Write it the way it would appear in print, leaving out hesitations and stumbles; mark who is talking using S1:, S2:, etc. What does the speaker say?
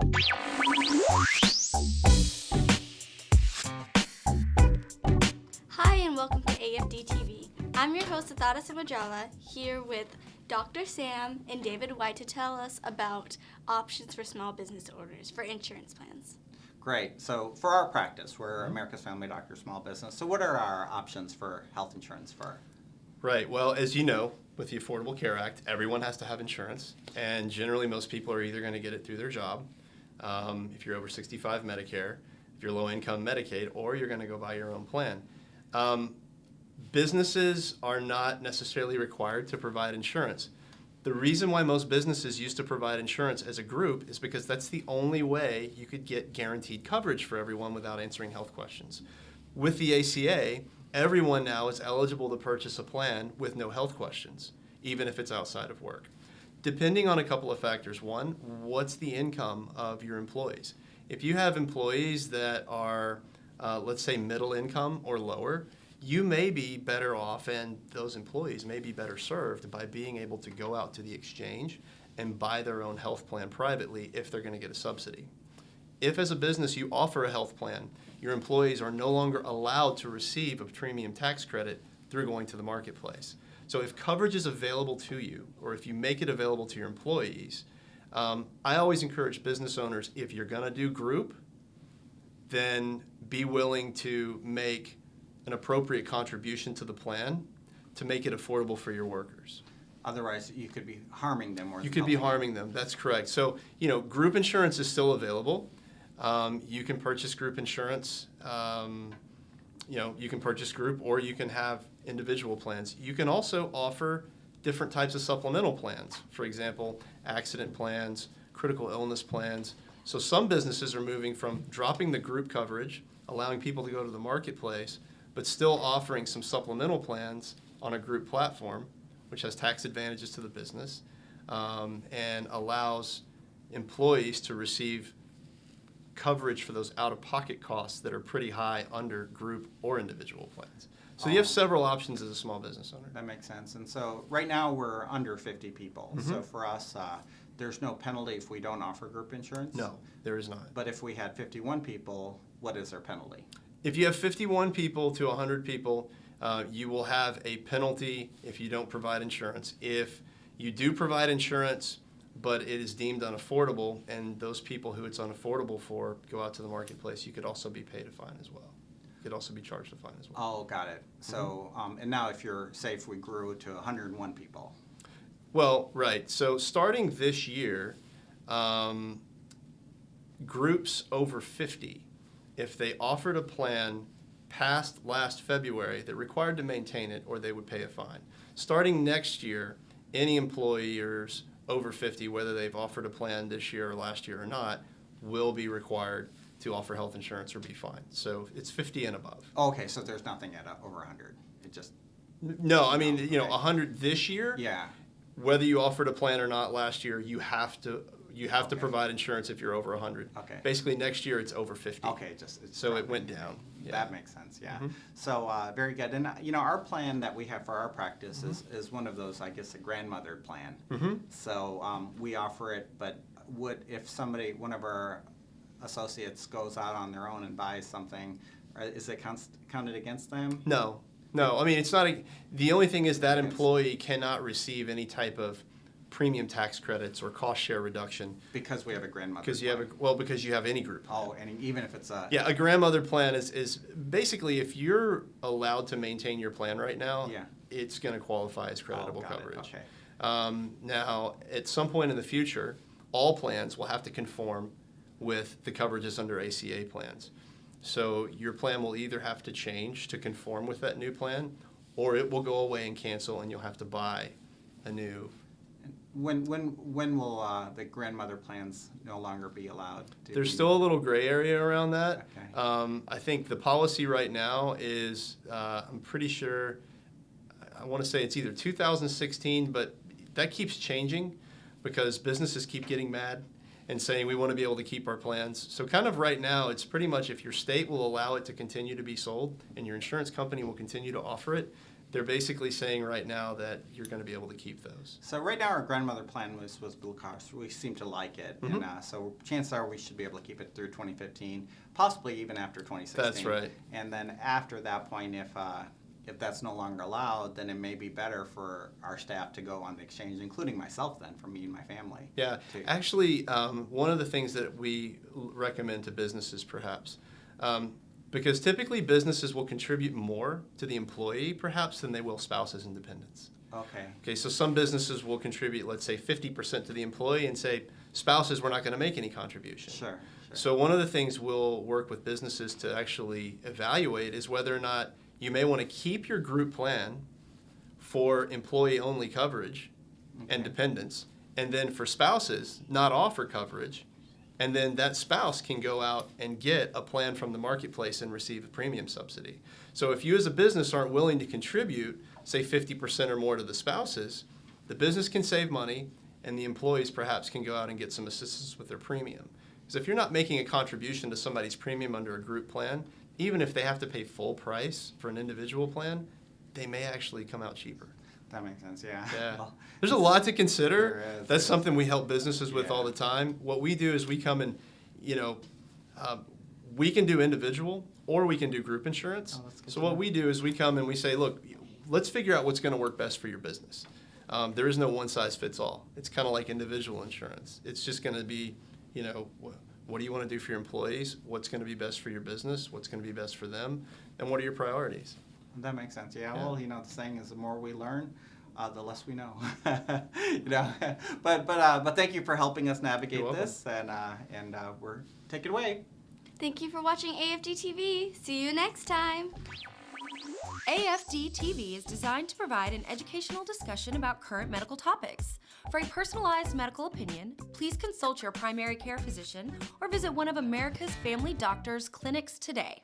S1: Hi and welcome to AFD TV. I'm your host, Athada Simajala, here with Dr. Sam and David White to tell us about options for small business owners for insurance plans.
S2: Great. So for our practice, we're America's Family Doctor Small Business. So what are our options for health insurance for?
S3: Right. Well, as you know, with the Affordable Care Act, everyone has to have insurance. And generally, most people are either going to get it through their job, if you're over 65 Medicare, if you're low income Medicaid, or you're going to go buy your own plan. Businesses are not necessarily required to provide insurance. The reason why most businesses used to provide insurance as a group is because that's the only way you could get guaranteed coverage for everyone without answering health questions. With the ACA, everyone now is eligible to purchase a plan with no health questions, even if it's outside of work. Depending on a couple of factors. One, what's the income of your employees? If you have employees that are, let's say, middle income or lower, you may be better off, and those employees may be better served by being able to go out to the exchange and buy their own health plan privately if they're going to get a subsidy. If, as a business, you offer a health plan, your employees are no longer allowed to receive a premium tax credit through going to the marketplace. So if coverage is available to you, or if you make it available to your employees, I always encourage business owners, if you're going to do group, then be willing to make an appropriate contribution to the plan to make it affordable for your workers.
S2: Otherwise, you could be harming them.
S3: You could be harming them. That's correct. So, group insurance is still available. You can purchase group insurance. You can purchase group, or you can have individual plans. You can also offer different types of supplemental plans. For example, accident plans, critical illness plans. So some businesses are moving from dropping the group coverage, allowing people to go to the marketplace, but still offering some supplemental plans on a group platform, which has tax advantages to the business, and allows employees to receive coverage for those out-of-pocket costs that are pretty high under group or individual plans. So you have several options as a small business owner.
S2: That makes sense. And so right now we're under 50 people. Mm-hmm. So for us, there's no penalty if we don't offer group insurance?
S3: No, there is not.
S2: But if we had 51 people, what is our penalty?
S3: If you have 51 people to 100 people, you will have a penalty if you don't provide insurance. If you do provide insurance, but it is deemed unaffordable, and those people who it's unaffordable for go out to the marketplace, you could also be paid a fine as well. You could also be charged a fine as well.
S2: Oh, got it. So, and now if we grew to 101 people.
S3: Well, right. So starting this year, groups over 50, if they offered a plan past last February that required to maintain it, or they would pay a fine. Starting next year, any employers over 50, whether they've offered a plan this year or last year or not, will be required to offer health insurance or be fined. So it's 50 and above.
S2: Okay, so there's nothing at over 100. It just...
S3: No, I mean, 100 this year.
S2: Yeah.
S3: Whether you offered a plan or not last year, you have to provide insurance if you're over 100.
S2: Okay.
S3: Basically, next year it's over 50.
S2: Okay,
S3: so it went down.
S2: Yeah. That makes sense. Yeah. Mm-hmm. So very good. And our plan that we have for our practice is one of those, I guess, a grandmother plan. Mm-hmm. So we offer it, but if one of our associates goes out on their own and buys something, is it counted against them?
S3: No. I mean, it's not. The only thing is that employee cannot receive any type of premium tax credits or cost share reduction
S2: because we have a grandmother.
S3: Because you have any group plan.
S2: Oh, and even if it's a
S3: a grandmother plan is basically, if you're allowed to maintain your plan right now, it's going to qualify as creditable coverage.
S2: Okay.
S3: Now, at some point in the future, all plans will have to conform with the coverages under ACA plans. So your plan will either have to change to conform with that new plan, or it will go away and cancel, and you'll have to buy a new.
S2: When will the grandmother plans no longer be allowed?
S3: There's still a little gray area around that.
S2: Okay.
S3: I think the policy right now is, I'm pretty sure, I want to say it's either 2016, but that keeps changing because businesses keep getting mad and saying we want to be able to keep our plans. So kind of right now, it's pretty much if your state will allow it to continue to be sold and your insurance company will continue to offer it, they're basically saying right now that you're going to be able to keep those.
S2: So right now our grandmother plan was Blue Cross. We seem to like it, and so chances are we should be able to keep it through 2015, possibly even after 2016.
S3: That's right.
S2: And then after that point, if that's no longer allowed, then it may be better for our staff to go on the exchange, including myself then, for me and my family.
S3: Yeah, actually, one of the things that we recommend to businesses perhaps, because typically businesses will contribute more to the employee perhaps than they will spouses and dependents. Okay, so some businesses will contribute, let's say 50% to the employee and say, spouses, we're not going to make any contribution.
S2: Sure.
S3: So one of the things we'll work with businesses to actually evaluate is whether or not you may want to keep your group plan for employee-only coverage and dependents, and then for spouses, not offer coverage, and then that spouse can go out and get a plan from the marketplace and receive a premium subsidy. So if you as a business aren't willing to contribute, say 50% or more to the spouses, the business can save money, and the employees perhaps can go out and get some assistance with their premium. Because if you're not making a contribution to somebody's premium under a group plan, even if they have to pay full price for an individual plan, they may actually come out cheaper.
S2: That makes sense, yeah.
S3: Well, there's a lot to consider.
S2: There is.
S3: That's something we help businesses with
S2: Yeah.
S3: all the time. What we do is we come and, we can do individual or we can do group insurance.
S2: Oh, that's good
S3: So
S2: to
S3: what
S2: know.
S3: we do is we come and we say, look, let's figure out what's going to work best for your business. There is no one size fits all. It's kind of like individual insurance. It's just going to be, what do you want to do for your employees? What's going to be best for your business? What's going to be best for them? And what are your priorities?
S2: That makes sense. Yeah.
S3: Yeah.
S2: Well, the saying is the more we learn, the less we know. But thank you for helping us navigate
S3: You're welcome.
S2: this, and we're take it away.
S1: Thank you for watching AFD TV. See you next time.
S4: AFD TV is designed to provide an educational discussion about current medical topics. For a personalized medical opinion, please consult your primary care physician or visit one of America's family doctors' clinics today.